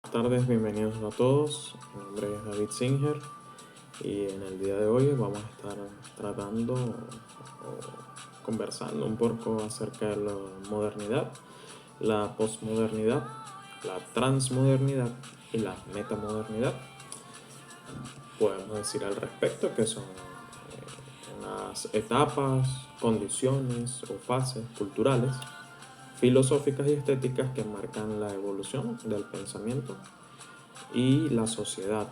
Buenas tardes, bienvenidos a todos. Mi nombre es David Singer y en el día de hoy vamos a estar tratando o conversando un poco acerca de la modernidad, la posmodernidad, la transmodernidad y la metamodernidad. Podemos decir al respecto que son unas etapas, condiciones o fases culturales, filosóficas y estéticas que marcan la evolución del pensamiento y la sociedad.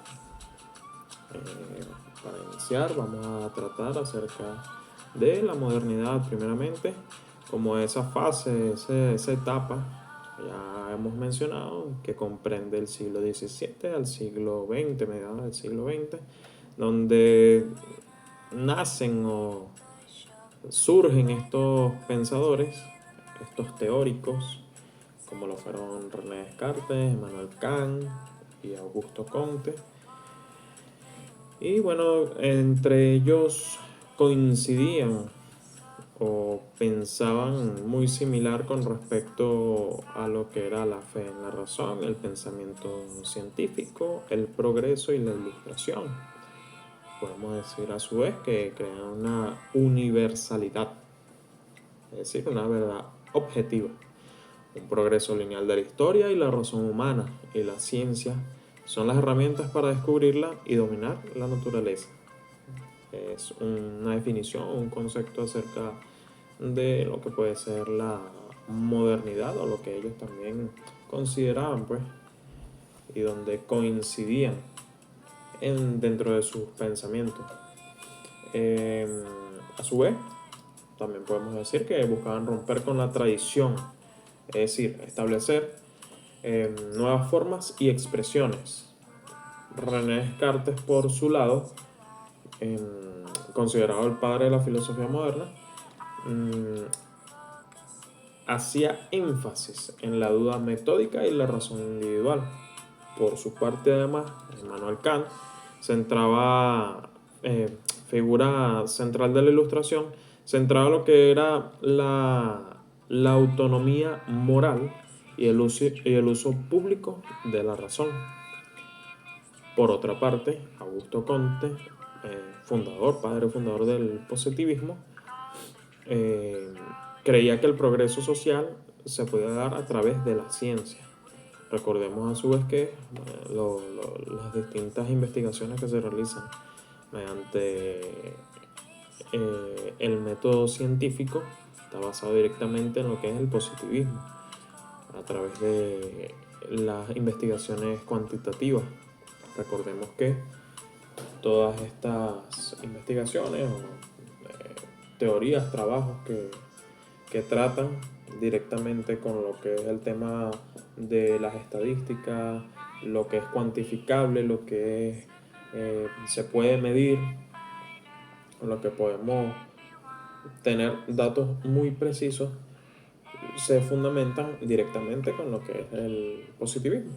Para iniciar vamos a tratar acerca de la modernidad primeramente, como esa fase, esa etapa, ya hemos mencionado, que comprende el siglo XVII al siglo XX, mediados del siglo XX, donde nacen o surgen estos pensadores, estos teóricos, como lo fueron René Descartes, Immanuel Kant y Augusto Comte. Y bueno, entre ellos coincidían o pensaban muy similar con respecto a lo que era la fe en la razón, el pensamiento científico, el progreso y la ilustración. Podemos decir a su vez que crean una universalidad, es decir, una verdad objetiva, un progreso lineal de la historia y la razón humana y la ciencia son las herramientas para descubrirla y dominar la naturaleza. Es una definición, un concepto acerca de lo que puede ser la modernidad o lo que ellos también consideraban, pues, y donde coincidían dentro de sus pensamientos. A su vez, también podemos decir que buscaban romper con la tradición, es decir, establecer nuevas formas y expresiones. René Descartes, por su lado, considerado el padre de la filosofía moderna, hacía énfasis en la duda metódica y la razón individual. Por su parte, además, Immanuel Kant centraba, figura central de la ilustración, centraba lo que era la autonomía moral y el uso público de la razón. Por otra parte, Augusto Comte, padre fundador del positivismo, eh, creía que el progreso social se podía dar a través de la ciencia. Recordemos a su vez que las distintas investigaciones que se realizan mediante el método científico está basado directamente en lo que es el positivismo, a través de las investigaciones cuantitativas. Recordemos que todas estas investigaciones o teorías, trabajos que tratan directamente con lo que es el tema de las estadísticas, lo que es cuantificable, lo que es, se puede medir, lo que podemos tener datos muy precisos, se fundamentan directamente con lo que es el positivismo,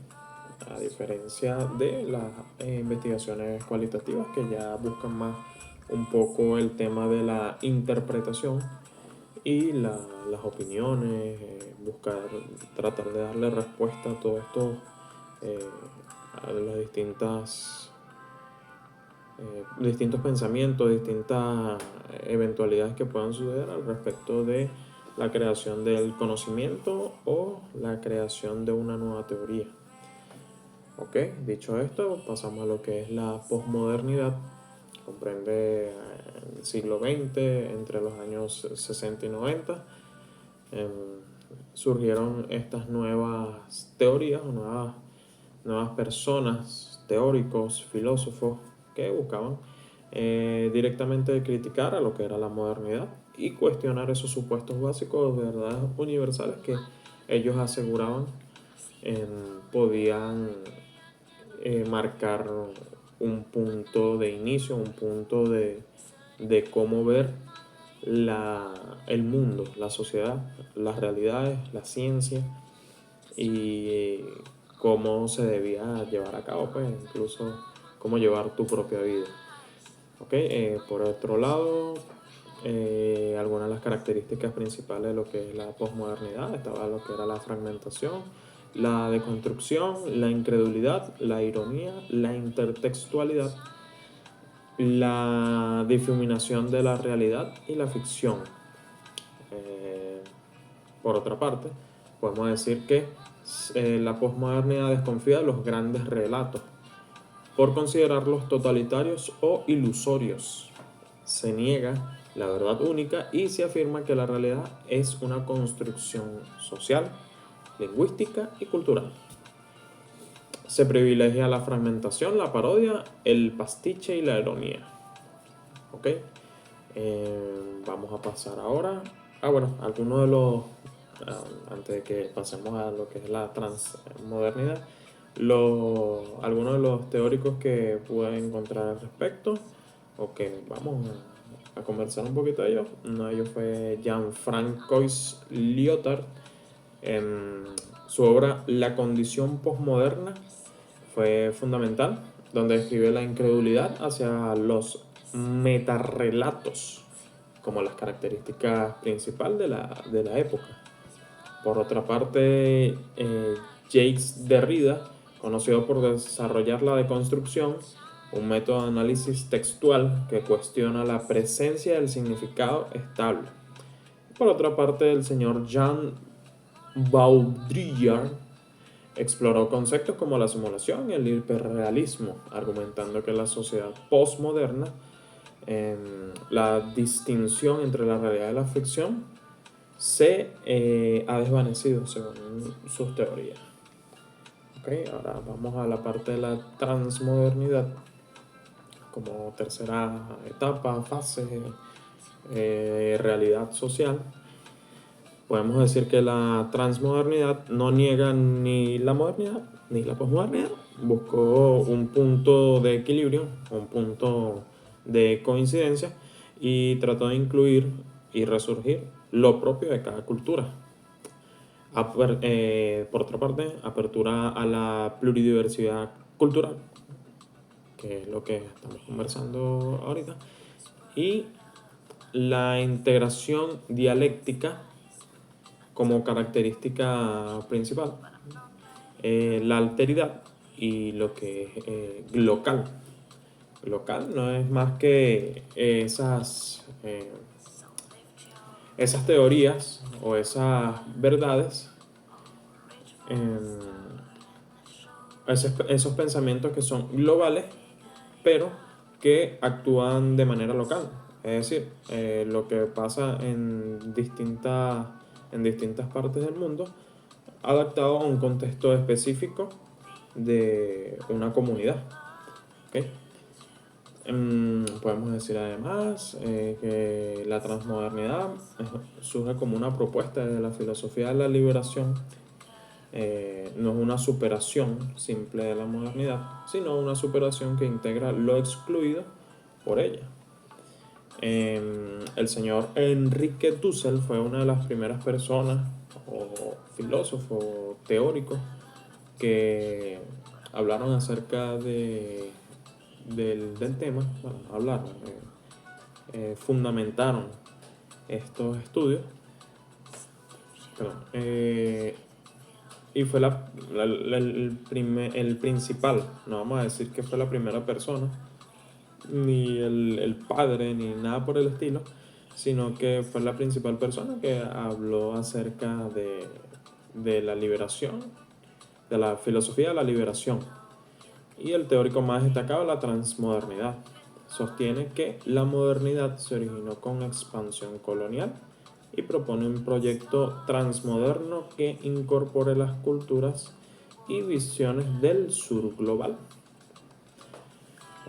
a diferencia de las investigaciones cualitativas que ya buscan más un poco el tema de la interpretación y las opiniones, tratar de darle respuesta a todo esto, a las distintos pensamientos, distintas eventualidades que puedan suceder al respecto de la creación del conocimiento o la creación de una nueva teoría. Ok, dicho esto, pasamos a lo que es la posmodernidad. Comprende el siglo XX, entre los años 60 y 90. Surgieron estas nuevas teorías o nuevas personas, teóricos, filósofos, que buscaban directamente criticar a lo que era la modernidad y cuestionar esos supuestos básicos de verdades universales que ellos aseguraban podían marcar un punto de inicio, un punto de cómo ver el mundo, la sociedad, las realidades, la ciencia y cómo se debía llevar a cabo, pues incluso cómo llevar tu propia vida. Okay, por otro lado, algunas de las características principales de lo que es la posmodernidad estaba lo que era la fragmentación, la deconstrucción, la incredulidad, la ironía, la intertextualidad, la difuminación de la realidad y la ficción. Por otra parte, podemos decir que la posmodernidad desconfía de los grandes relatos por considerarlos totalitarios o ilusorios. Se niega la verdad única y se afirma que la realidad es una construcción social, lingüística y cultural. Se privilegia la fragmentación, la parodia, el pastiche y la ironía. ¿Ok? Vamos a pasar ahora. Bueno, algunos de los. Antes de que pasemos a lo que es la transmodernidad, algunos de los teóricos que pude encontrar al respecto, o que vamos a conversar un poquito de ellos. Uno de ellos fue Jean-Francois Lyotard. En su obra La condición posmoderna fue fundamental, donde describe la incredulidad hacia los metarrelatos como las características principales de la época. Por otra parte, Jacques Derrida, conocido por desarrollar la deconstrucción, un método de análisis textual que cuestiona la presencia del significado estable. Por otra parte, el señor Jean Baudrillard exploró conceptos como la simulación y el hiperrealismo, argumentando que la sociedad postmoderna, la distinción entre la realidad y la ficción, se ha desvanecido según sus teorías. Okay, ahora vamos a la parte de la transmodernidad como tercera etapa, fase, realidad social. Podemos decir que la transmodernidad no niega ni la modernidad ni la posmodernidad. Buscó un punto de equilibrio, un punto de coincidencia y trató de incluir y resurgir lo propio de cada cultura. Por otra parte, apertura a la pluridiversidad cultural, que es lo que estamos conversando ahorita, y la integración dialéctica como característica principal, la alteridad y lo que es local. Local no es más que esas teorías o esas verdades, esos pensamientos que son globales, pero que actúan de manera local. Es decir, lo que pasa en distintas partes del mundo, adaptado a un contexto específico de una comunidad. ¿Okay? Podemos decir además que la transmodernidad surge como una propuesta de la filosofía de la liberación. No es una superación simple de la modernidad, sino una superación que integra lo excluido por ella. El señor Enrique Dussel fue una de las primeras personas o filósofos teóricos que hablaron acerca del tema. Bueno, hablaron, fundamentaron estos estudios. Y fue el principal, no vamos a decir que fue la primera persona, ni el padre, ni nada por el estilo, sino que fue la principal persona que habló acerca de la liberación, de la filosofía de la liberación. Y el teórico más destacado, la transmodernidad, sostiene que la modernidad se originó con expansión colonial y propone un proyecto transmoderno que incorpore las culturas y visiones del sur global.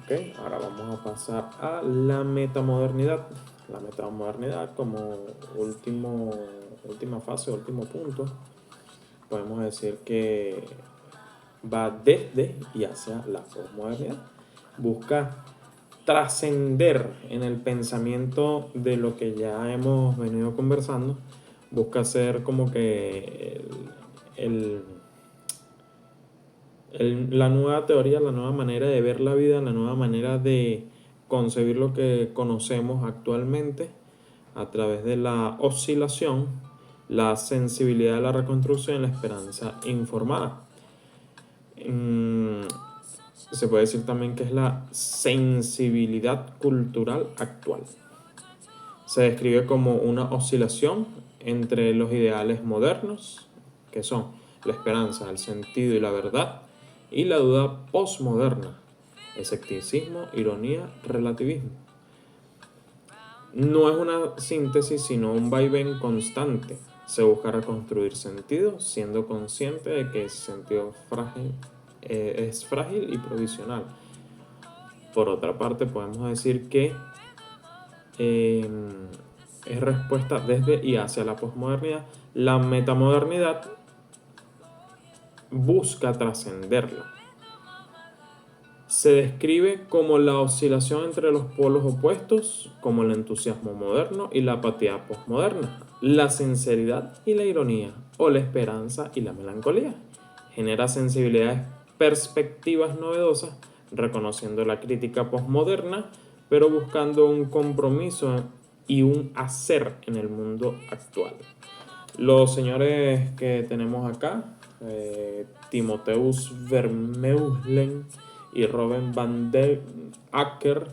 Okay, ahora vamos a pasar a la metamodernidad. La metamodernidad como última fase, último punto, podemos decir que va desde y hacia la posmodernidad. Busca trascender en el pensamiento de lo que ya hemos venido conversando. Busca ser como que la nueva teoría, la nueva manera de ver la vida, la nueva manera de concebir lo que conocemos actualmente a través de la oscilación la sensibilidad de la reconstrucción y la esperanza informada. Se puede decir también que es la sensibilidad cultural actual. Se describe como una oscilación entre los ideales modernos, que son la esperanza, el sentido y la verdad, y la duda postmoderna, escepticismo, ironía, relativismo. No es una síntesis, sino un vaivén constante. Se busca reconstruir sentido, siendo consciente de que ese sentido es frágil y provisional. Por otra parte, podemos decir que es respuesta desde y hacia la posmodernidad. La metamodernidad busca trascenderla. Se describe como la oscilación entre los polos opuestos, como el entusiasmo moderno y la apatía posmoderna, la sinceridad y la ironía, o la esperanza y la melancolía. Genera sensibilidades, perspectivas novedosas, reconociendo la crítica posmoderna, pero buscando un compromiso y un hacer en el mundo actual. Los señores que tenemos acá, Timotheus Vermeulen y Robin van der Acker,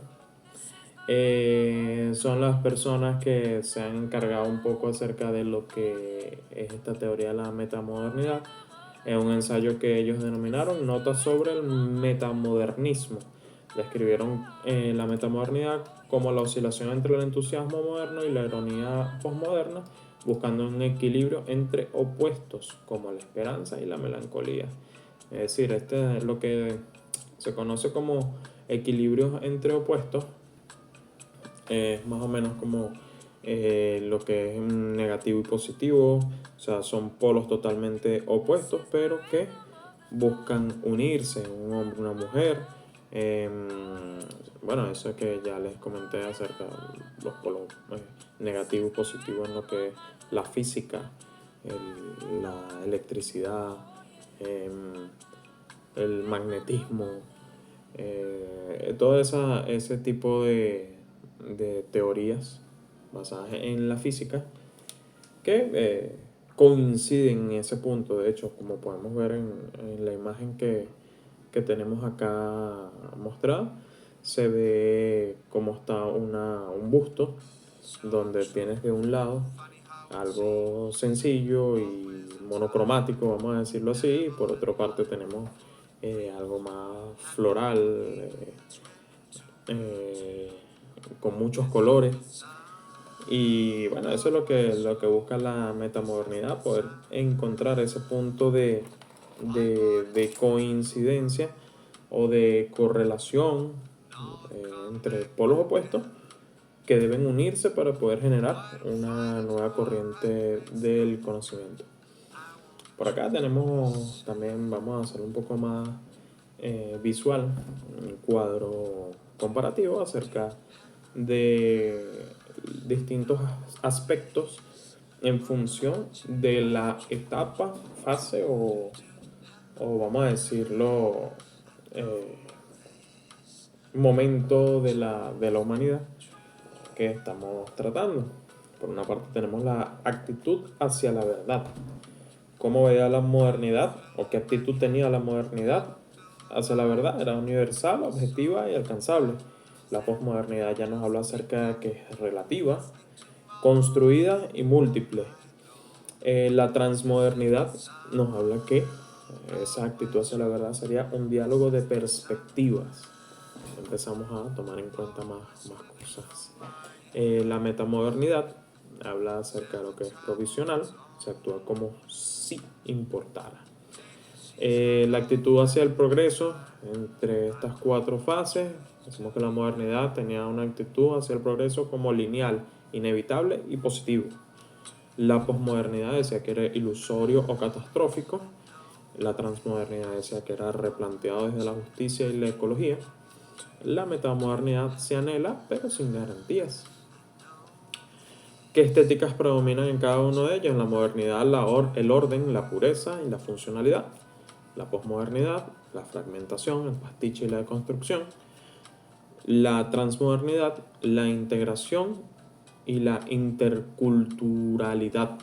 son las personas que se han encargado un poco acerca de lo que es esta teoría de la metamodernidad. Es un ensayo que ellos denominaron Notas sobre el metamodernismo. Describieron la metamodernidad como la oscilación entre el entusiasmo moderno y la ironía posmoderna, buscando un equilibrio entre opuestos como la esperanza y la melancolía. Es decir, este es lo que se conoce como equilibrios entre opuestos. Es más o menos como lo que es negativo y positivo, o sea, son polos totalmente opuestos, pero que buscan unirse, un hombre y una mujer. Bueno, eso que ya les comenté acerca de los polos negativo y positivo en lo que es la física, la electricidad, el magnetismo, todo ese tipo de teorías basadas en la física que coinciden en ese punto. De hecho, como podemos ver en la imagen que tenemos acá mostrada, se ve cómo está un busto donde tienes de un lado algo sencillo y monocromático, vamos a decirlo así, y por otra parte tenemos algo más floral, eh, con muchos colores. Y bueno, eso es lo que busca la metamodernidad, poder encontrar ese punto de coincidencia o de correlación entre polos opuestos que deben unirse para poder generar una nueva corriente del conocimiento. Por acá tenemos también, vamos a hacer un poco más visual, un cuadro comparativo acerca de distintos aspectos en función de la etapa, fase o vamos a decirlo, momento de la humanidad que estamos tratando. Por una parte tenemos la actitud hacia la verdad. ¿Cómo veía la modernidad o qué actitud tenía la modernidad hacia la verdad? Era universal, objetiva y alcanzable. La posmodernidad ya nos habla acerca de que es relativa, construida y múltiple. La transmodernidad nos habla que esa actitud hacia la verdad sería un diálogo de perspectivas. Empezamos a tomar en cuenta más cosas. La metamodernidad habla acerca de lo que es provisional, se actúa como si importara. La actitud hacia el progreso, entre estas cuatro fases, decimos que la modernidad tenía una actitud hacia el progreso como lineal, inevitable y positivo. La posmodernidad decía que era ilusorio o catastrófico. La transmodernidad decía que era replanteado desde la justicia y la ecología. La metamodernidad se anhela, pero sin garantías. ¿Qué estéticas predominan en cada uno de ellos? En la modernidad, el orden, la pureza y la funcionalidad. La posmodernidad, la fragmentación, el pastiche y la deconstrucción. La transmodernidad, la integración y la interculturalidad.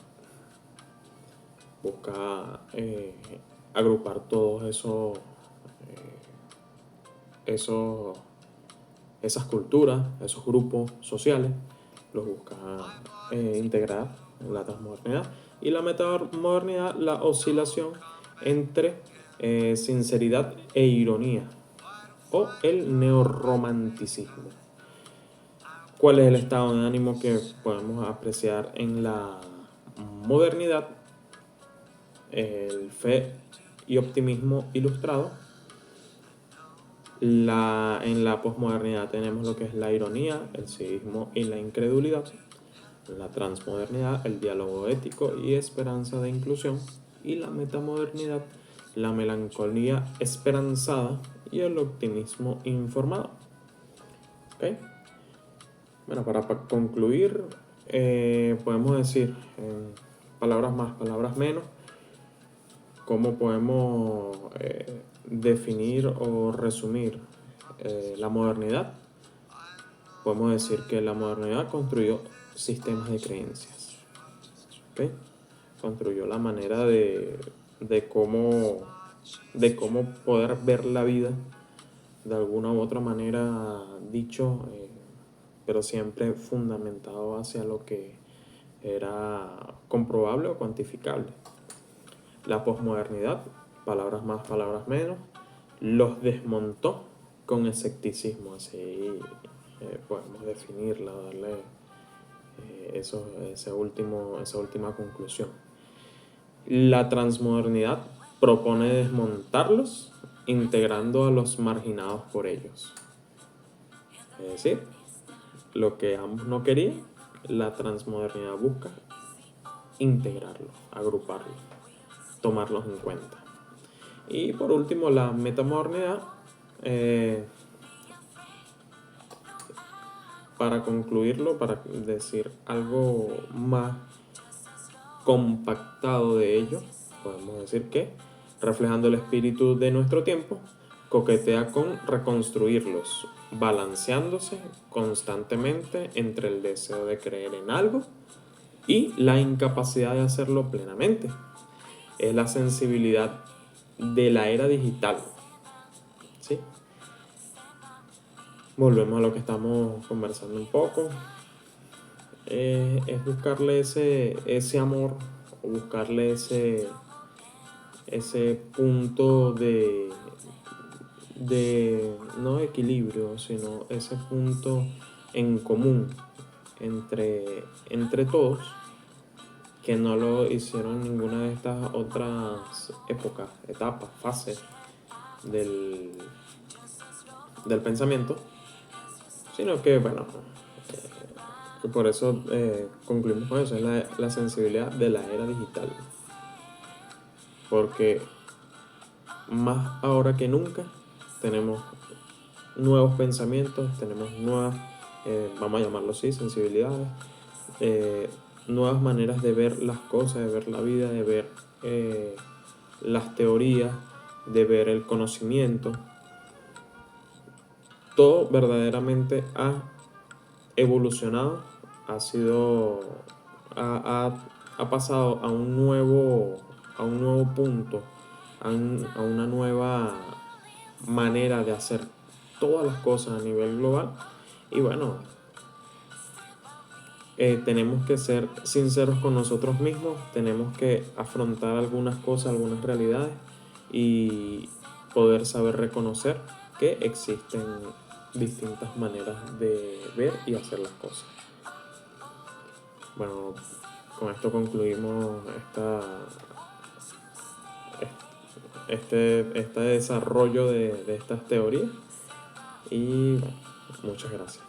busca agrupar todos esos, esas culturas, esos grupos sociales, los busca integrar en la transmodernidad. Y la metamodernidad, la oscilación entre sinceridad e ironía, o el neorromanticismo. ¿Cuál es el estado de ánimo que podemos apreciar en la modernidad? El fe y optimismo ilustrado. En la posmodernidad tenemos lo que es la ironía, el civismo y la incredulidad. En la transmodernidad, el diálogo ético y esperanza de inclusión. Y la metamodernidad, la melancolía esperanzada y el optimismo informado. ¿Okay? Bueno, para concluir, podemos decir, en palabras más, palabras menos, cómo podemos definir o resumir la modernidad. Podemos decir que la modernidad construyó sistemas de creencias. ¿Okay? Construyó la manera de cómo poder ver la vida de alguna u otra manera, dicho, pero siempre fundamentado hacia lo que era comprobable o cuantificable. La posmodernidad, palabras más, palabras menos, los desmontó con escepticismo, así podemos definirla, darle esa última conclusión. La transmodernidad propone desmontarlos, integrando a los marginados por ellos. Es decir, lo que ambos no querían, la transmodernidad busca integrarlos, agruparlos, tomarlos en cuenta. Y por último, la metamodernidad, para concluirlo, para decir algo más compactado de ello, podemos decir que, reflejando el espíritu de nuestro tiempo, coquetea con reconstruirlos, balanceándose constantemente entre el deseo de creer en algo y la incapacidad de hacerlo plenamente. Es la sensibilidad de la era digital. ¿Sí? Volvemos a lo que estamos conversando un poco. Es buscarle ese amor, o buscarle ese punto de no equilibrio, sino ese punto en común entre todos, que no lo hicieron ninguna de estas otras etapas, fases del pensamiento, sino que, bueno, que por eso concluimos con eso, es la sensibilidad de la era digital. Porque más ahora que nunca tenemos nuevos pensamientos, tenemos nuevas, vamos a llamarlo así, sensibilidades, nuevas maneras de ver las cosas, de ver la vida, de ver las teorías, de ver el conocimiento. Todo verdaderamente ha evolucionado, ha pasado a un nuevo punto, a una nueva manera de hacer todas las cosas a nivel global. Y bueno, tenemos que ser sinceros con nosotros mismos, tenemos que afrontar algunas cosas, algunas realidades, y poder saber reconocer que existen distintas maneras de ver y hacer las cosas. Bueno, con esto concluimos este desarrollo de estas teorías, y bueno, muchas gracias.